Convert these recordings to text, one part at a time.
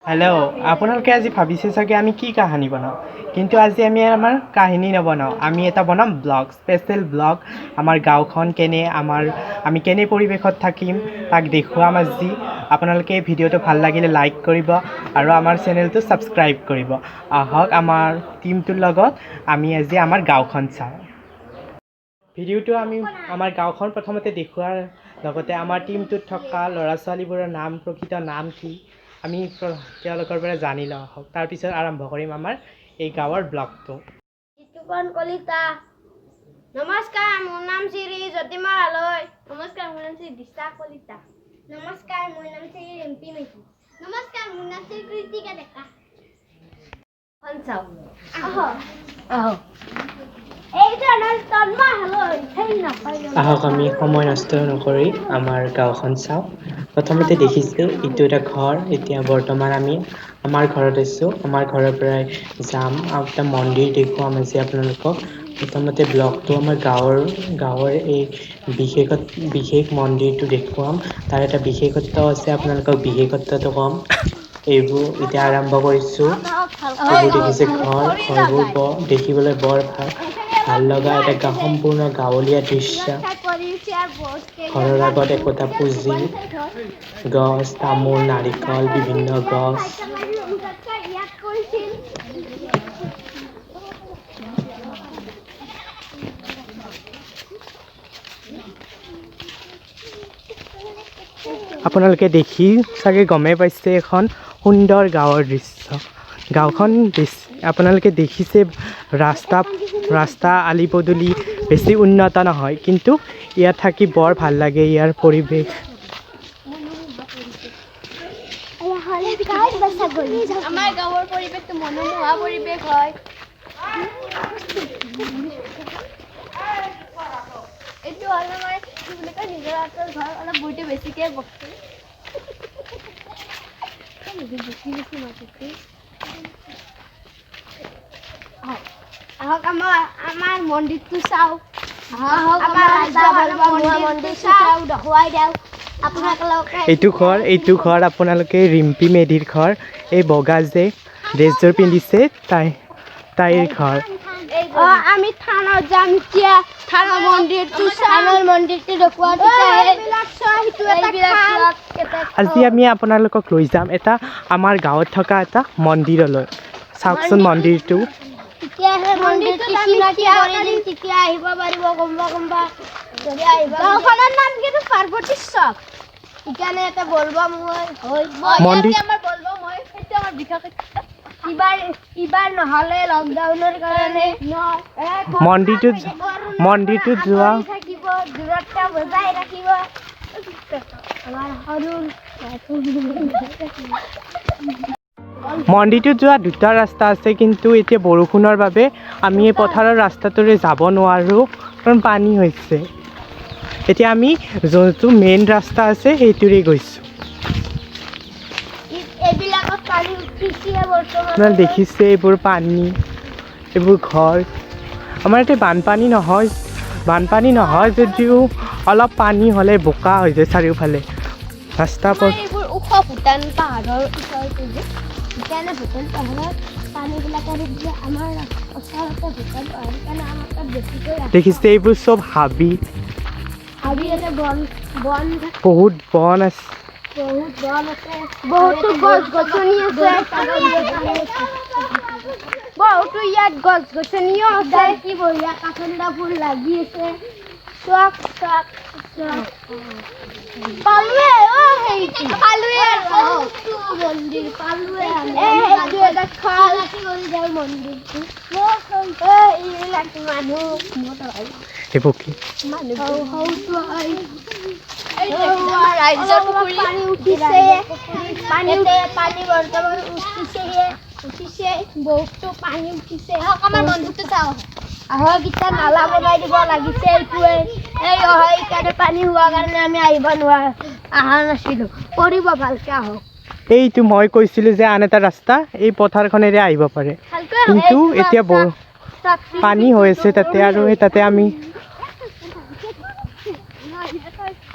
Hello', আপোনালোকে আজি ভাবিছে চাগে আমি কি কাহিনী বনাওঁ, কিন্তু আজি আমি আমাৰ কাহিনী নবনাওঁ, আমি এটা বনাম ব্লগ, স্পেচিয়েল ব্লগ। আমাৰ গাঁওখন কেনে, আমি কেনে পৰিৱেশত থাকিম তাক দেখুৱাম আজি। আপোনালোকে ভিডিঅ'টো ভাল লাগিলে লাইক কৰিব আৰু আমাৰ চেনেলটো ছাবস্ক্ৰাইব কৰিব। আহক আমাৰ টীমটোৰ লগত আমি আজি আমাৰ গাঁওখন চাওঁ। ভিডিঅ'টো আমি আমাৰ গাঁওখন প্ৰথমতে দেখুৱাৰ লগতে আমাৰ টীমটোত থকা ল'ৰা ছোৱালীবোৰৰ নাম, প্ৰকৃত নাম কি আমি তেওঁলোকৰ পৰা জানি লওঁ। আহক তাৰপিছত আৰম্ভ কৰিম আমাৰ এই গাঁৱৰ ব্লগটো। জিতুপন কলিতা। নমস্কাৰ, মোৰ নাম শ্ৰী জ্যোতিমা হালৈ। নমস্কাৰ, মোৰ নাম শ্ৰী দিশা কলিতা। নমস্কাৰ, মোৰ নাম শ্ৰী ৰিম্পী মেধি। নমস্কাৰ, মোৰ নাম শ্ৰী কৃতিকা ডেকা। আহক আমি সময় নষ্ট নকৰি আমাৰ গাঁওখন চাওঁ। প্ৰথমতে দেখিছে এইটো এটা ঘৰ। এতিয়া বৰ্তমান আমি আমাৰ ঘৰত আছোঁ। আমাৰ ঘৰৰ পৰাই যাম আৰু এটা মন্দিৰ দেখুৱাম আজি আপোনালোকক। প্ৰথমতে ব্লগটো আমাৰ গাঁৱৰ এই বিশেষ মন্দিৰটো দেখুৱাম। তাৰ এটা বিশেষত্ব আছে, আপোনালোকক বিশেষত্বটো ক'ম। এইবোৰ এতিয়া আৰম্ভ কৰিছোঁ। এইবোৰ দেখিছে ঘৰবোৰ দেখিবলৈ বৰ ভাল লগা এটা সম্পূৰ্ণ গাঁৱলীয়া দৃশ্য। ঘৰৰ আগত একোটা পুজি গছ, তামোল, নাৰিকল, বিভিন্ন গছ। আপোনালোকে দেখি চাগে গমেই পাইছে এখন সুন্দৰ গাঁৱৰ দৃশ্য। গাঁওখন আপোনালোকে দেখিছে ৰাস্তা আলি পদূলি বেছি উন্নত নহয়, কিন্তু ইয়াত থাকি বৰ ভাল লাগে। ইয়াৰ পৰিৱেশ আমাৰ গাঁৱৰ পৰিৱেশটো মনোমোহা পৰিৱেশ হয়। এইটো হ'ল আমাৰ কি বুলি কয়, নিজৰ হাতৰ ঘৰ। অলপ বুঢ়ীটো বেছিকৈ বস্তু আহক আমাৰ মন্দিৰটো চাওঁ। এইটো ঘৰ আপোনালোকে ৰিম্পী মেধিৰ ঘৰ। এই বগা যে ড্ৰেছযোৰ পিন্ধিছে তাইৰ ঘৰ। আমি থানত যাম এতিয়া। থানৰ মন্দিৰটো দেখুৱাটো আজি আমি আপোনালোকক লৈ যাম আমাৰ গাঁৱত থকা এটা মন্দিৰলৈ। চাওকচোন মন্দিৰটো। তেতিয়া আহিব পাৰিব কোনোবা। গাঁওখনৰ নাম কিন্তু পাৰ্বতীশ্বৰ। ইকাৰণে এটা বলবম ইবাৰ নহ'লে লকডাউনৰ কাৰণে মন্দিৰটোত যোৱা থাকিব, দূৰত্ব বজাই ৰাখিব। মন্দিৰটোত যোৱা দুটা ৰাস্তা আছে, কিন্তু এতিয়া বৰষুণৰ বাবে আমি এই পথাৰৰ ৰাস্তাটোৰে যাব নোৱাৰোঁ, কাৰণ পানী হৈছে। এতিয়া আমি যোনটো মেইন ৰাস্তা আছে সেইটোৰে গৈছোঁ। আপোনালোকে দেখিছে এইবোৰ পানী, এইবোৰ ঘৰ। আমাৰ ইয়াতে বানপানী নহয় যদিও অলপ পানী হ'লে বোকা হৈ যায় চাৰিওফালে ৰাস্তাবোৰ। এইবোৰ ওখ ভূটান পাহাৰৰ ওচৰতে যে, সেইকাৰণে ভূটান পাহাৰত পানীবিলাক আমাৰ ওচৰতে ভূটান পাহাৰ, সেইকাৰণে আমাৰ তাত বেছিকৈ দেখিছে এইবোৰ চব হাবি। বহুত বন আছে। বহুতো গছ-গছনি আছে। বহুতো ইয়াত গছ-গছনিও আছে। কি বঢ়িয়া কাঠণ্ডা ফুল লাগি আছে। ৰাজ্যৰ পুখুৰী পানী উঠিছে। পানী বৰ্তমান উঠিছে। বহুতো পানী উঠিছে। আমাৰ মন্দিৰটো চাওঁ। আহক এতিয়া নালা বনাই দিব লাগিছে। এইটোৱে সেইকাৰণে পানী হোৱাৰ কাৰণে আমি অহা নাছিলোঁ। কৰিব ভালকে আহক। এইটো মই কৈছিলোঁ যে আন এটা ৰাস্তা এই পথাৰখনেৰে আহিব পাৰে, কিন্তু এতিয়া পানী হৈ আছে তাতে, আৰু তাতে আমি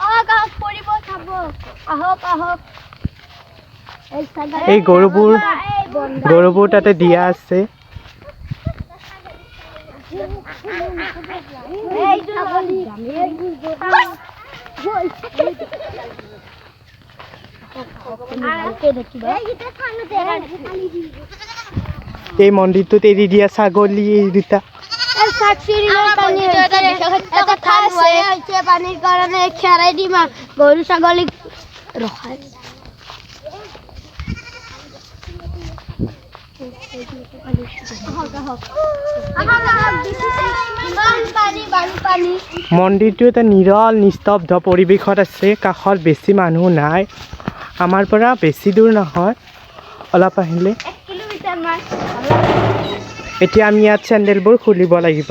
আহক, আহক, পৰিব চাব। আহক, আহক। এই গৰুবোৰ তাতে দিয়া আছে। এই মন্দিৰটোত এৰি দিয়া ছাগলী এই দুটা। পানীৰ কাৰণে খেৰাই দিম গৰু ছাগলীক ৰখাই। মন্দিৰটো এটা নিৰল নিস্তব্ধ পৰিৱেশত আছে। কাষত বেছি মানুহ নাই। আমাৰ পৰা বেছি দূৰ নহয়, অলপ আহিলে। এতিয়া আমি ইয়াত চেণ্ডেলবোৰ খুলিব লাগিব।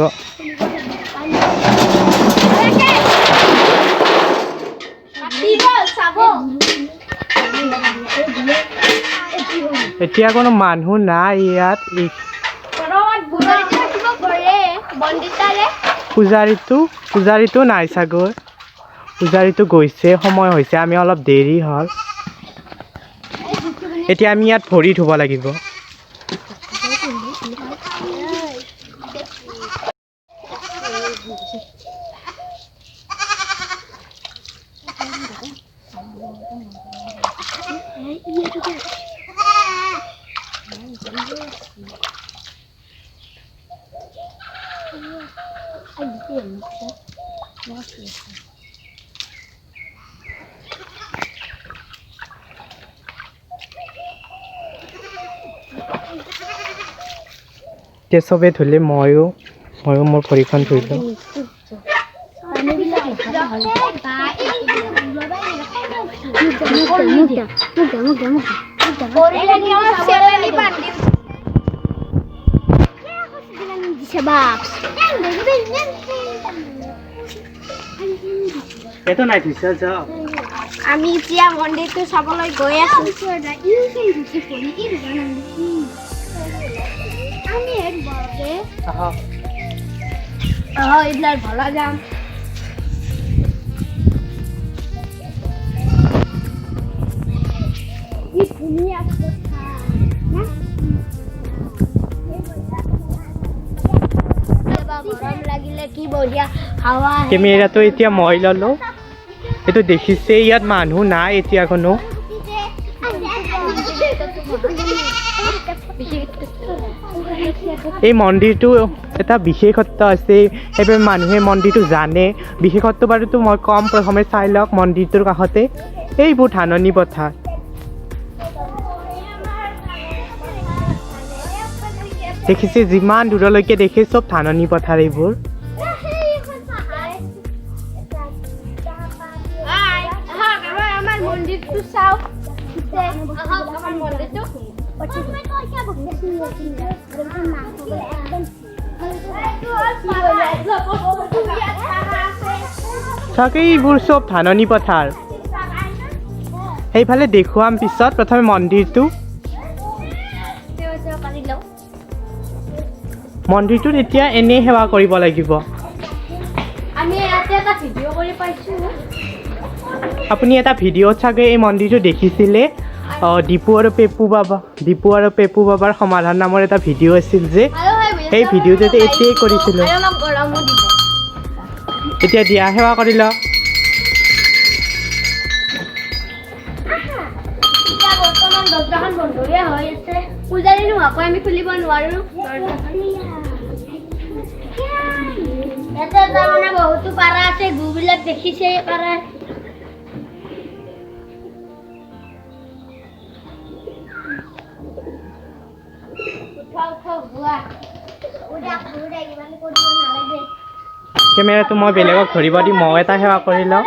এতিয়া কোনো মানুহ নাই ইয়াত। পূজাৰীটো নাই চাগৈ, পূজাৰীটো গৈছে, সময় হৈছে, আমি অলপ দেৰি হ'ল। এতিয়া আমি ইয়াত ভৰি ধুব লাগিব। এতিয়া চবে ধুলে, ময়ো মোৰ ভৰিখন ধুই লওঁ। আমি এতিয়া মন্দিৰটো চাবলৈ গৈ আছো। এইবিলাক ভলা যাম। গৰম লাগিলে কি বঢ়িয়া হাৱা। কেমেৰাটো এতিয়া মই ল'লো। এইটো দেখিছে, ইয়াত মানুহ নাই এতিয়া কোনো। এই মন্দিৰটো এটা বিশেষত্ব আছে, সেইবাবে মানুহে মন্দিৰটো জানে। বিশেষত্ব বাৰুতো মই কম, প্ৰথমে চাই লওক মন্দিৰটোৰ কাষতে এইবোৰ ধাননি পথাৰ। দেখিছে, যিমান দূৰলৈকে দেখে চব ধাননি পথাৰ এইবোৰ। মন্দিৰটো চাও। আমাৰ মন্দিৰটো চাগে এইবোৰ চব ধাননি পথাৰ। সেইফালে দেখুৱাম পিছত, প্ৰথমে মন্দিৰটো। মন্দিৰটোত এতিয়া এনেই সেৱা কৰিব লাগিব। আমি ইয়াতে এটা ভিডিঅ' কৰি পাইছো। আপুনি এটা ভিডিঅ'ত চাগে এই মন্দিৰটো দেখিছিলে। দীপু আৰু পেপু বাবাৰ সমাধান নামৰ এটা ভিডিঅ' আছিল যে, সেই ভিডিঅ'টোতে এতিয়াই কৰিছিলোঁ। এতিয়া দিয়া, সেৱা কৰি লওক। বৰ্তমান দৰ্জাখন বন্ধয়ে হৈ আছে। পূজাৰী নোহোৱাকৈ আমি খুলিব নোৱাৰো। ইয়াতে তাৰমানে বহুতো পাৰা আছে, গুবিলাক দেখিছে পাৰা। কেমেৰাটো মই বেলেগক ধৰিব দিম, মই এটা সেৱা কৰি লওঁ।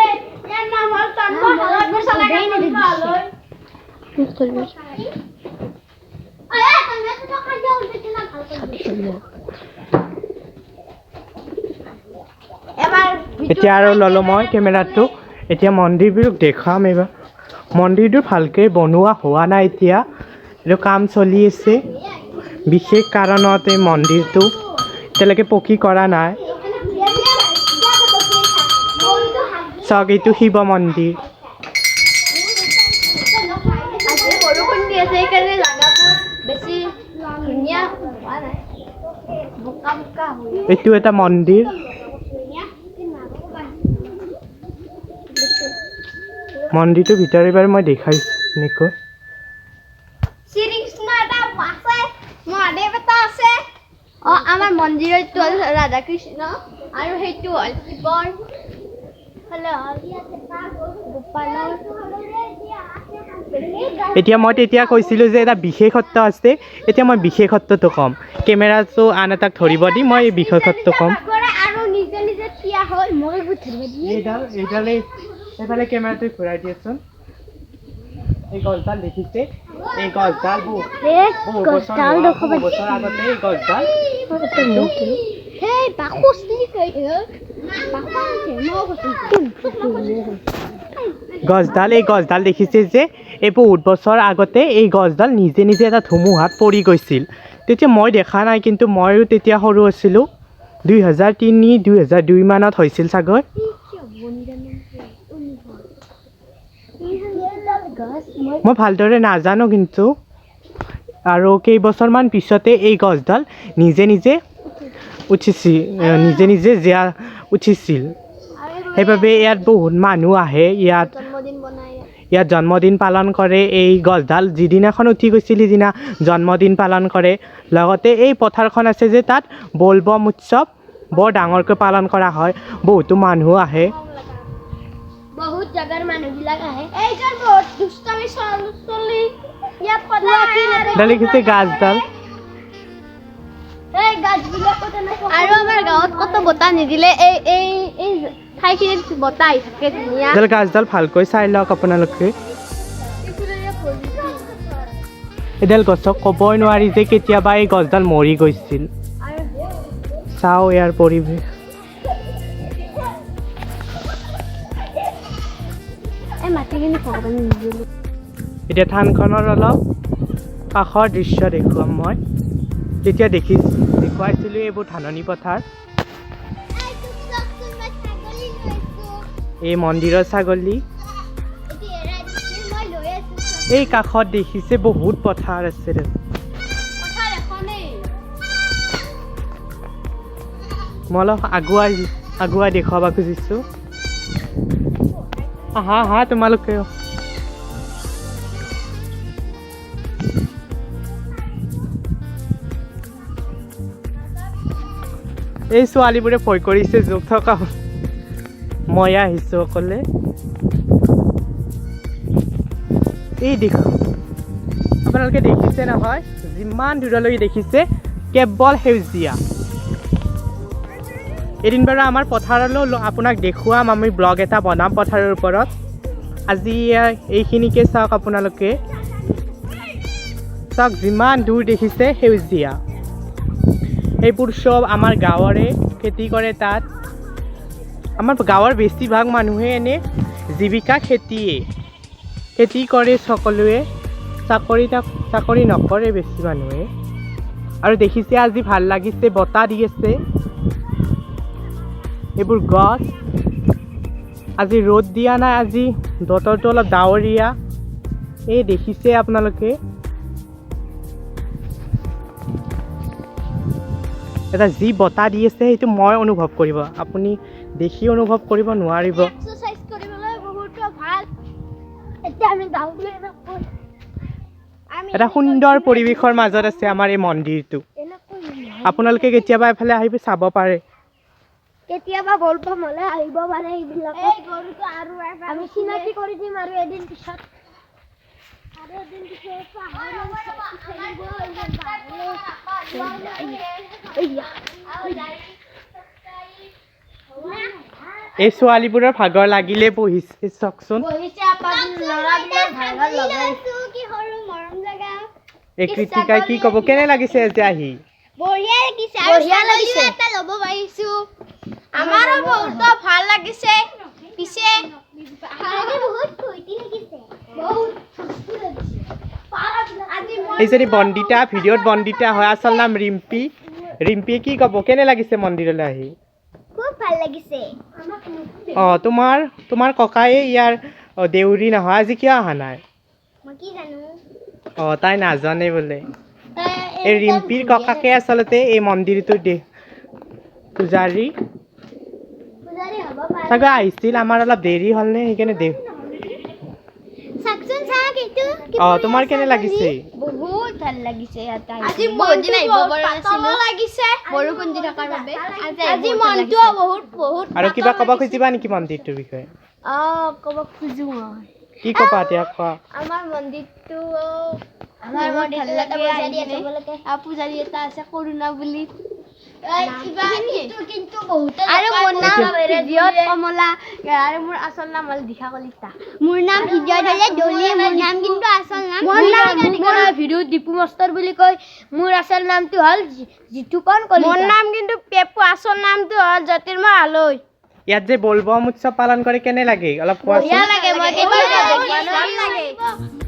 এতিয়া আৰু ল'লোঁ মই কেমেৰাটো। এতিয়া মন্দিৰবিলাক দেখাম এইবাৰ। মন্দিৰটো ভালকৈ বনোৱা হোৱা নাই এতিয়া, এইটো কাম চলি আছে। বিশেষ কাৰণত এই মন্দিৰটো এতিয়ালৈকে পকী কৰা নাই। চাওক, এইটো শিৱ মন্দিৰ। ধুনীয়া হোৱা নাই বোকা বোকা হৈ এইটো এটা মন্দিৰ মন্দিৰটোৰ ভিতৰে বাৰে মই দেখাইছোঁ এনেকৈ শ্ৰীকৃষ্ণ এটা আছে মহাদেৱ এটা আছে আমাৰ মন্দিৰটো হ'ল ৰাধা কৃষ্ণ আৰু সেইটো হ'ল শিৱৰ এতিয়া মই তেতিয়া কৈছিলোঁ যে এটা বিশেষত্ব আছে এতিয়া মই বিশেষত্বটো ক'ম কেমেৰাটো আন এটাক ধৰিব দি মই বিশেষত্ব ক'ম আৰু নিজে নিজে থিয়া হ'ল মই এইফালে কেমেৰাটো ঘূৰাই দিয়েচোন এই গছডাল দেখিছে এই গছডাল বহু বছৰ আগতে এই গছডাল এই গছডাল দেখিছে যে এই বহুত বছৰ আগতে এই গছডাল নিজে নিজে এটা ধুমুহাত পৰি গৈছিল তেতিয়া মই দেখা নাই কিন্তু ময়ো তেতিয়া সৰু আছিলোঁ 2003-2002 মানত হৈছিল চাগৈ মই ভালদৰে নাজানো কিন্তু আৰু কেইবছৰমান পিছতে এই গছডাল নিজে নিজে উঠিছিল সেইবাবে ইয়াত বহুত মানুহ আহে ইয়াত জন্মদিন পালন কৰে এই গছডাল যিদিনাখন উঠি গৈছিল সিদিনা জন্মদিন পালন কৰে লগতে এই পথাৰখন আছে যে তাত বলবম উৎসৱ বৰ ডাঙৰকৈ পালন কৰা হয় বহুতো মানুহ আহে বহুত জাগাৰ মানুহবিলাক আহে এইজন বহুত দুষ্টামি চলি ইয়াত সদায় দেখিছে গাছডাল এই গাছবিলাক আৰু আমাৰ গাঁৱত কত বতাহ নিদিলে এই ঠাইখিনিত বতাহ আহি থাকে ধুনীয়া গাছডাল ভালকৈ চাই লওক আপোনালোকে এডাল গছক ক'বই নোৱাৰি যে কেতিয়াবা এই গছডাল মৰি গৈছিল চাওঁ ইয়াৰ পৰিৱেশ এতিয়া থানখনৰ অলপ কাষৰ দৃশ্য দেখুৱাম মই তেতিয়া দেখুৱাইছিলোঁ এইবোৰ ধাননি পথাৰ এই মন্দিৰৰ ছাগলী এই কাষত দেখিছে বহুত পথাৰ আছে মই অলপ আগুৱাই দেখুৱাব খুজিছোঁ আহা তোমালোকে এই ছোৱালীবোৰে ভয় কৰিছে জোক থকা মই আহিছোঁ অকলে এই দেখো আপোনালোকে দেখিছে নহয় যিমান দূৰলৈকে দেখিছে কেৱল সেউজীয়া এদিন বাৰু আমাৰ পথাৰলৈ আপোনাক দেখুৱাম আমি ব্লগ এটা বনাম পথাৰৰ ওপৰত আজি এইখিনিকে চাওক আপোনালোকে চাওক যিমান দূৰ দেখিছে সেউজীয়া এইবোৰ চব আমাৰ গাঁৱৰে খেতি কৰে তাত আমাৰ গাঁৱৰ বেছিভাগ মানুহে এনে জীৱিকা খেতি কৰে সকলোৱে চাকৰি নকৰে বেছি মানুহে আৰু দেখিছে আজি ভাল লাগিছে বতাহ দি আছে এইবোৰ গছ আজি ৰ'দ দিয়া নাই আজি বতৰটো অলপ ডাৱৰীয়া এই দেখিছে আপোনালোকে এটা যি বতাহ দি আছে সেইটো মই অনুভৱ কৰিব আপুনি দেখি অনুভৱ কৰিব নোৱাৰিব এক্সাৰসাইজ কৰিবলৈ বহুত ভাল এতিয়া আমি গাঁৱলৈ এটা সুন্দৰ পৰিৱেশৰ মাজত আছে আমাৰ এই মন্দিৰটো আপোনালোকে কেতিয়াবা এফালে আহিব চাব পাৰে কেতিয়াবা বলবম হ'লে আহিব পাৰে এইবিলাক এই গৰুটো আৰু আমি চিনাকি কৰি দিম আৰু এদিন পিছত এই ছোৱালীবোৰৰ ভাগৰ লাগিলে বহিছে চাওকচোন এই কৃতিকাই কি ক'ব কেনে লাগিছে আজি আহি বঢ়িয়া লাগিছে এটা ল'ব পাৰিছো আমাৰো বহুত ভাল লাগিছে পিছে বহুত ফূৰ্তি লাগিছে বহুত ফূৰ্তি লাগিছে এইজনী বন্দিতা ভিডিঅ'ত বন্দিতা হয় আচল নাম ৰিম্পীয়ে কি ক'ব কেনে লাগিছে মন্দিৰলৈ আহি খুব ভাল লাগিছে তোমাৰ ককায়ে ইয়াৰ দেউৰী নহয় আজি কিয় অহা নাই মই কি জানো তাই নাজানে বোলে এই ৰিম্পিৰ ককাকে আচলতে এই মন্দিৰটো পূজাৰী চাগে আহিছিল আমাৰ অলপ দেৰি হ'ল নে সেইকাৰণে তোমাৰ কেনে লাগিছে বহুত ভাল লাগিছে ইয়াতে আজি বহুত দিন আহিব পৰা নাছিলো লাগিছে বৰষুণ দি থকাৰ বাবে আজি মনটো বহুত আৰু কিবা ক'ব খুজিবা নেকি মন্দিৰটোৰ বিষয়ে ক'ব খুজো মই কি ক'বা এতিয়া কোৱা আমাৰ মন্দিৰটো পূজাৰী এটা আছে কৰোণা বুলি আৰু মোৰ নাম ভিডিঅ'ত কমলা আৰু মোৰ আচল নাম হ'ল দিশা কলিতা মোৰ নাম ভিডিঅ'ত হ'লে ডলি মোৰ নাম কিন্তু আচল নাম মোৰ ভিডিঅ'ত দীপু মাষ্টাৰ বুলি কয় মোৰ আচল নামটো হ'ল জিতুকন কলিতা মোৰ নাম কিন্তু পেপু আচল নামটো হ'ল জ্যোতিৰ্ময় হালৈ ইয়াত যে বলবম উৎসৱ পালন কৰে কেনে লাগে অলপ কোৱাচোন বেয়া লাগে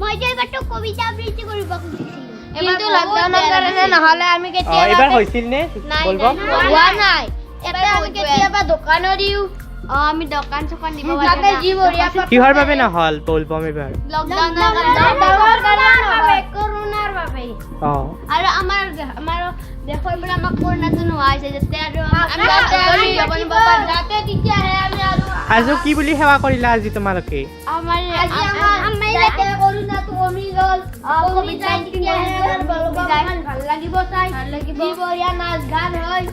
মই যে এবাৰটো কবিতা আবৃত্তি কৰিব খুজিছিলোঁ কিন্তু লকডাউনৰ কাৰণে নহ'লে আমি কেতিয়াবা এবাৰ হৈছিল নে বলবম হোৱা নাই এটা আমি কেতিয়াবা দোকানো দিও আমি দোকান চোকান দিব পাৰো কিহৰ বাবে নহ'ল বলবম এবাৰ লকডাউনৰ বাবে কৰোনাৰ বাবে আৰু আমাৰ দেশৰ পৰা আমাক কৰোনাটো নোহোৱা হৈছে যাতে আৰু আমি যাতে তেতিয়াহে আমি আৰু আজি কি বুলি সেৱা কৰিলা আজি তোমালোকে আমাৰ ইয়াতে কৰোনাটো কমি গ'ল COVID-19 ভাল লাগিব চাই বঢ়িয়া নাচ গান হয়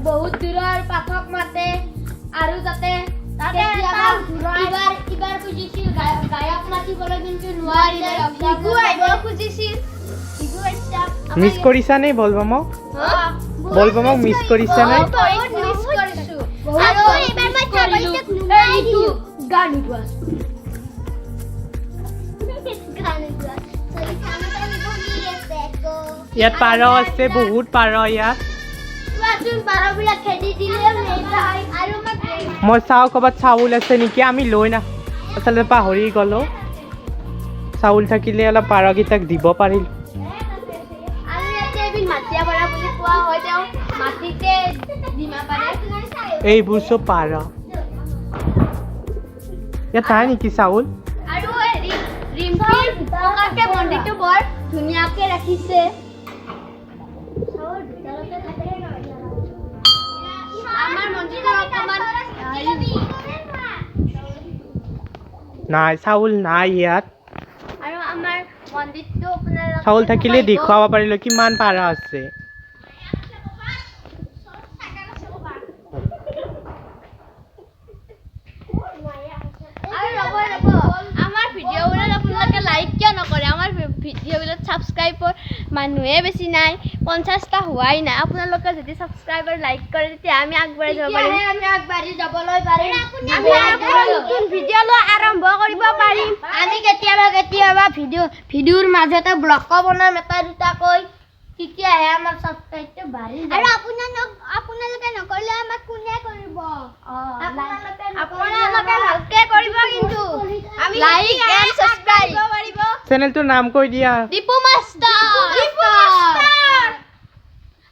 বহুত দূৰৰ পাঠক মাতে আৰু যাতে ইবাৰ খুজিছিল গায়ক মাতিবলৈ কিন্তু নোৱাৰিলে বিহু আহিব খুজিছিল মিছ কৰিছা নে বলবমক মিছ কৰিছা নে মিছ কৰিছো আৰু এবাৰ মই চাবলৈ নোলাই দিও গান গোৱা ইয়াত পাৰ আছে বহুত পাৰ ইয়াত মই চাওঁ ক'ৰবাত চাউল আছে নেকি আমি লৈ না আচলতে পাহৰি গ'লো চাউল থাকিলে অলপ পাৰকেইটাক দিব পাৰিলোঁ এইবোৰ চব পাৰ ইয়াত নাই নেকি চাউল মন্দিৰটো বৰ ধুনীয়াকে ৰাখিছে আমাৰ মন্দিৰটো অকমান নাই চাউল নাই ইয়াত আৰু আমাৰ মন্দিৰটো আপোনাৰ চাউল থাকিলে দেখুৱাব পাৰিলোঁ কিমান পাৰ আছে আমাৰ ভিডিঅ'বোৰত আপোনালোকে লাইক কিয় নকৰে আমাৰ ভিডিঅ'বোৰত ছাবস্ক্ৰাইবৰ মানুহে বেছি নাই 50টা হোৱাই নাই আপোনালোকে যদি ছাবস্ক্ৰাইব আৰু লাইক কৰে তেতিয়া আমি আগবাঢ়ি যাবলৈ পাৰিম আমি নতুন ভিডিঅ' লৈ আৰম্ভ কৰিব পাৰিম আমি কেতিয়াবা ভিডিঅ'ৰ মাজতে ব্লগো বনাম এটা দুটাকৈ তেতিয়াহে আমাৰ ছাবস্ক্ৰাইবটো বাঢ়ি যাব আৰু আপোনালোকে নকৰিলে আমাক কোনে কৰিব আপোনালোকে ভালকে কৰিব কিন্তু আমি লাইক এণ্ড ছাবস্ক্ৰাইব কৰিব চেনেলটোৰ নাম কৈ দিয়া দীপু মাষ্টাৰ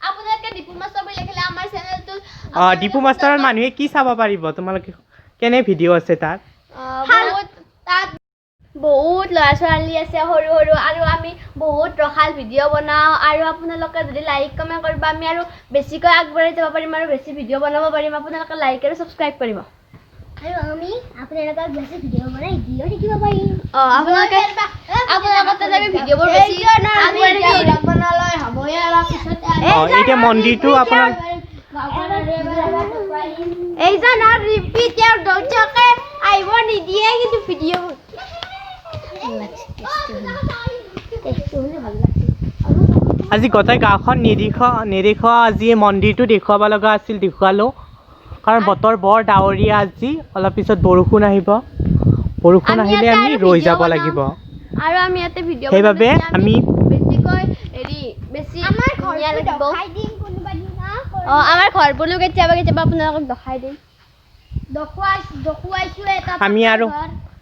আপোনালোকে দীপু মাষ্টাৰ বুলি লিখিলে আমাৰ চেনেলটো দীপু মাষ্টাৰৰ মানুহে কি চাব পাৰিব তোমালোকে কেনে ভিডিঅ' আছে তাত বহুত ল'ৰা ছোৱালী আছে সৰু সৰু আৰু আমি বহুত ৰসাল ভিডিঅ' বনাওঁ আৰু আপোনালোকে যদি লাইক কমেণ্ট কৰিব আমি আৰু বেছিকৈ আগবাঢ়ি যাব পাৰিম আৰু বেছি ভিডিঅ' বনাব পাৰিম আপোনালোকে লাইক আৰু ছাবস্ক্ৰাইব কৰিব আৰু আমি আপোনালোকক বেছি ভিডিঅ' বনাই দিও দেখিব পাৰিম আপোনালোকে তাতে ভিডিঅ'বোৰ বেছি বনালৈ হ'বয়ে অলপ পিছতে এতিয়া মন্দিৰটো আপোনাৰ এইজন আৰু ৰিম্পি তেওঁৰ দৰ্শকে আহিব নিদিয়ে কিন্তু ভিডিঅ'বোৰ আজি গোটেই গাঁওখন নেদেখোৱা আজি মন্দিৰটো দেখুৱাব লগা আছিল দেখুৱালোঁ কাৰণ বতৰ বৰ ডাৱৰীয়া আজি অলপ পিছত বৰষুণ আহিব বৰষুণ আহিলে আমি ৰৈ যাব লাগিব আৰু আমি ইয়াতে ভিডিঅ' সেইবাবে আমি বেছিকৈ বেছি আমাৰ ঘৰবোৰো কেতিয়াবা আপোনালোকক দেখাই দিম দেখুৱাইছোঁ এটা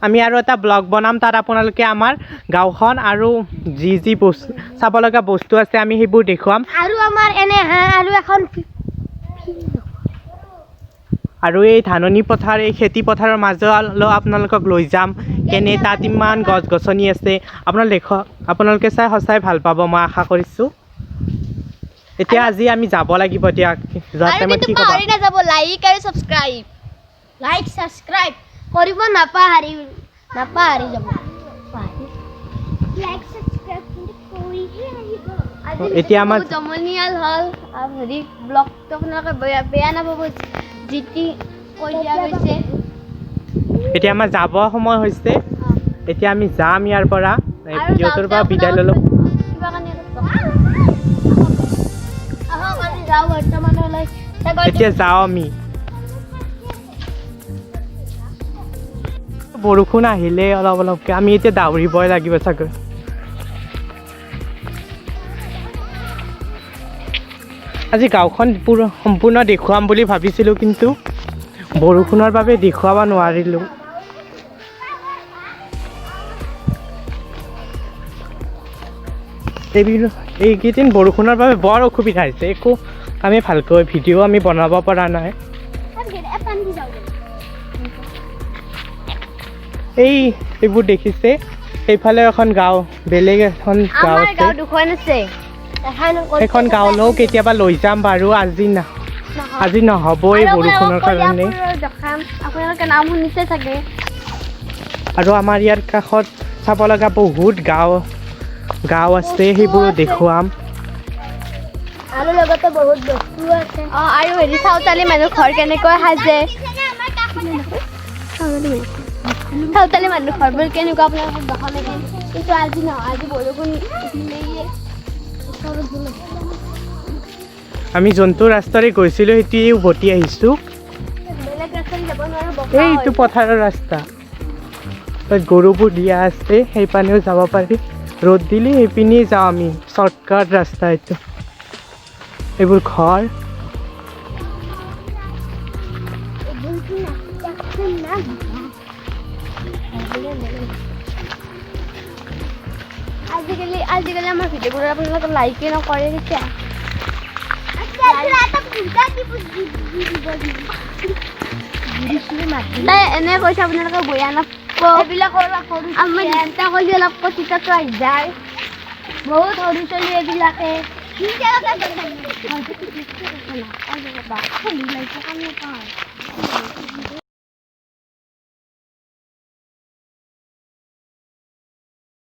আমি আৰু এটা ব্লগ বনাম তাত আপোনালোকে আমাৰ গাঁওখন আৰু যি চাব লগা বস্তু আছে আমি সেইবোৰ দেখুৱাম আৰু আমাৰ এনে আৰু এখন আৰু এই ধাননি পথাৰ এই খেতি পথাৰৰ মাজলৈ আপোনালোকক লৈ যাম কেনে তাত ইমান গছ গছনি আছে আপোনালোকে চাই সঁচাই ভাল পাব মই আশা কৰিছোঁ এতিয়া আজি আমি যাব লাগিব এতিয়া যোৱা টাইমত কি ক'বা পাহৰি নাযাব লাইক আৰু সাবস্ক্ৰাইব কৰিব নাপাহৰি যাব লাইক সাবস্ক্ৰাইব কৰিহে আহিব আজি এতিয়া আমাৰ জমনিয়াল হল হেৰি ব্লগটো আপোনালোকে বেয়া নাপাব জিতি কৈ দিয়া গৈছে এতিয়া আমাৰ যাব সময় হৈছে এতিয়া আমি যাম ইয়াৰ পৰা ভিডিঅ'টোৰ পৰা বিদায় ল'লোঁ কিবা কাৰণে আমি যাওঁ বৰ্তমানলৈ এতিয়া যাওঁ আমি বৰষুণ আহিলে অলপ অলপকৈ আমি এতিয়া দাউৰিবই লাগিব চাগৈ আজি গাঁওখন সম্পূৰ্ণ দেখুৱাম বুলি ভাবিছিলোঁ কিন্তু বৰষুণৰ বাবে দেখুৱাব নোৱাৰিলোঁ এইকেইদিন বৰষুণৰ বাবে বৰ অসুবিধা হৈছে একো আমি ভালকৈ ভিডিঅ' আমি বনাব পৰা নাই এইবোৰ দেখিছে এইফালে এখন গাঁও বেলেগ এখন গাঁও আছে সেইখন গাঁৱলৈও কেতিয়াবা লৈ যাম বাৰু আজি নহ'বই বৰষুণৰ কাৰণে আপোনালোকে নাম শুনিছে চাগে আৰু আমাৰ ইয়াৰ কাষত চাব লগা বহুত গাঁও আছে সেইবোৰো দেখুৱাম আৰু লগতে বহুত বস্তু আছে আৰু হেৰি চাওতালী মানুহ ঘৰ কেনেকৈ সাজে চাওতালী মানুহ ঘৰবোৰ কেনেকুৱা আপোনালোকক দেখাম নেকি কিন্তু আজি নহয় আজি বৰষুণ আমি যোনটো ৰাস্তাৰে গৈছিলোঁ সেইটোৱে উভতি আহিছোঁ বেলেগ ৰাস্তাৰে যাব নোৱাৰো এইটো পথাৰৰ ৰাস্তা তাত গৰুবোৰ দিয়া আছে সেইপানেও যাব পাৰি ৰ'দ দিলে সেইপিনেই যাওঁ আমি শ্বৰ্টকাট ৰাস্তা এইটো এইবোৰ ঘৰ আজিকালি আমাৰ ভিডিঅ'বোৰ আপোনালোকে লাইকে নকৰে তেতিয়া এনে কৈছে আপোনালোকে বয়া নাপাব আমি চিন্তা কৰি অলপ কচিতাটো আহি যায় বহুত সৰু ছোৱালী এইবিলাকে